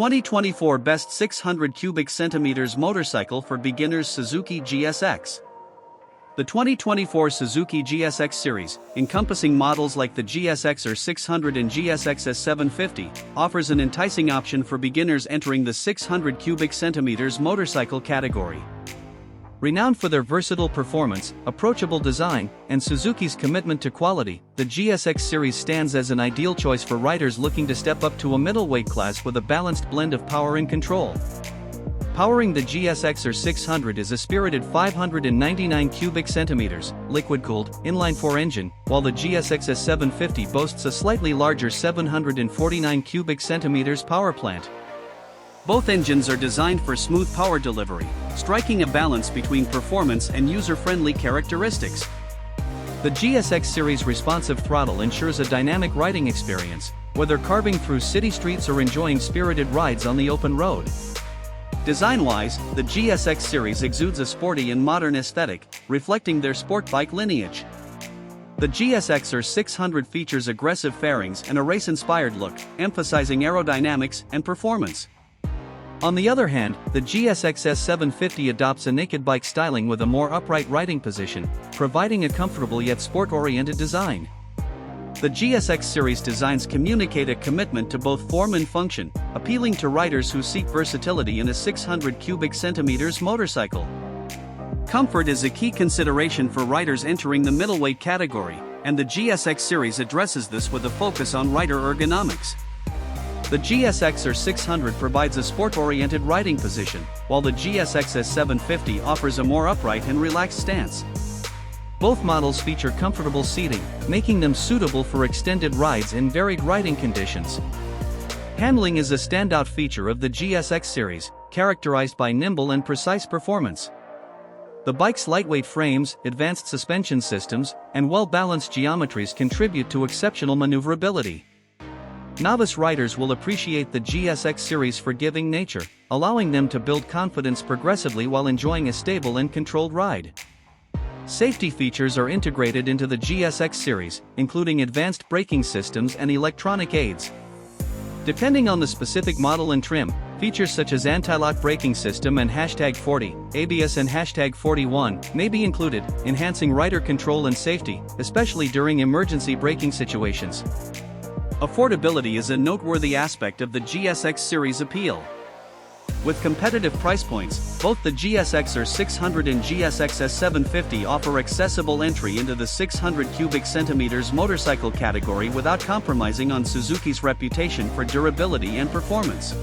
2024 Best 600 cubic centimeters motorcycle for beginners Suzuki GSX. The 2024 Suzuki GSX series, encompassing models like the GSX-R600 and GSX-S750, offers an enticing option for beginners entering the 600 cubic centimeters motorcycle category. Renowned for their versatile performance, approachable design, and Suzuki's commitment to quality, the GSX series stands as an ideal choice for riders looking to step up to a middleweight class with a balanced blend of power and control. Powering the GSX-R600 is a spirited 599 cubic centimeters, liquid-cooled, inline-4 engine, while the GSX-S750 boasts a slightly larger 749 cubic centimeters power plant. Both engines are designed for smooth power delivery, striking a balance between performance and user-friendly characteristics. The GSX series' responsive throttle ensures a dynamic riding experience, whether carving through city streets or enjoying spirited rides on the open road. Design-wise, the GSX series exudes a sporty and modern aesthetic, reflecting their sport bike lineage. The GSX-R600 features aggressive fairings and a race-inspired look, emphasizing aerodynamics and performance. On the other hand, the GSX-S750 adopts a naked bike styling with a more upright riding position, providing a comfortable yet sport-oriented design. The GSX series designs communicate a commitment to both form and function, appealing to riders who seek versatility in a 600 cubic centimeters motorcycle. Comfort is a key consideration for riders entering the middleweight category, and the GSX series addresses this with a focus on rider ergonomics. The GSX-R600 provides a sport-oriented riding position, while the GSX-S750 offers a more upright and relaxed stance. Both models feature comfortable seating, making them suitable for extended rides in varied riding conditions. Handling is a standout feature of the GSX series, characterized by nimble and precise performance. The bike's lightweight frames, advanced suspension systems, and well-balanced geometries contribute to exceptional maneuverability. Novice riders will appreciate the GSX series' forgiving nature, allowing them to build confidence progressively while enjoying a stable and controlled ride. Safety features are integrated into the GSX series, including advanced braking systems and electronic aids. Depending on the specific model and trim, features such as anti-lock braking system and #40, ABS and #41 may be included, enhancing rider control and safety, especially during emergency braking situations. Affordability is a noteworthy aspect of the GSX series' appeal. With competitive price points, both the GSX-R600 and GSX-S750 offer accessible entry into the 600 cubic centimeters motorcycle category without compromising on Suzuki's reputation for durability and performance.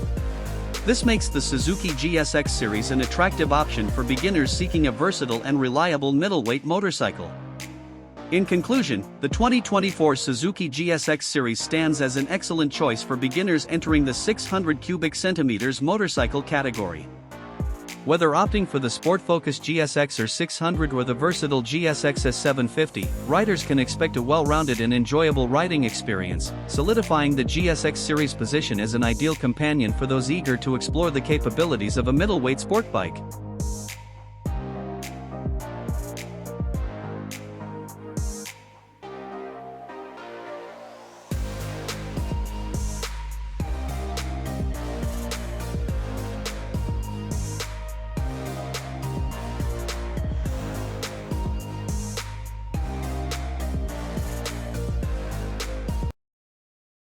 This makes the Suzuki GSX series an attractive option for beginners seeking a versatile and reliable middleweight motorcycle. In conclusion, the 2024 Suzuki GSX series stands as an excellent choice for beginners entering the 600 cubic centimeters motorcycle category. Whether opting for the sport-focused GSX-R600 or the versatile GSX-S750, riders can expect a well-rounded and enjoyable riding experience, solidifying the GSX series' position as an ideal companion for those eager to explore the capabilities of a middleweight sport bike.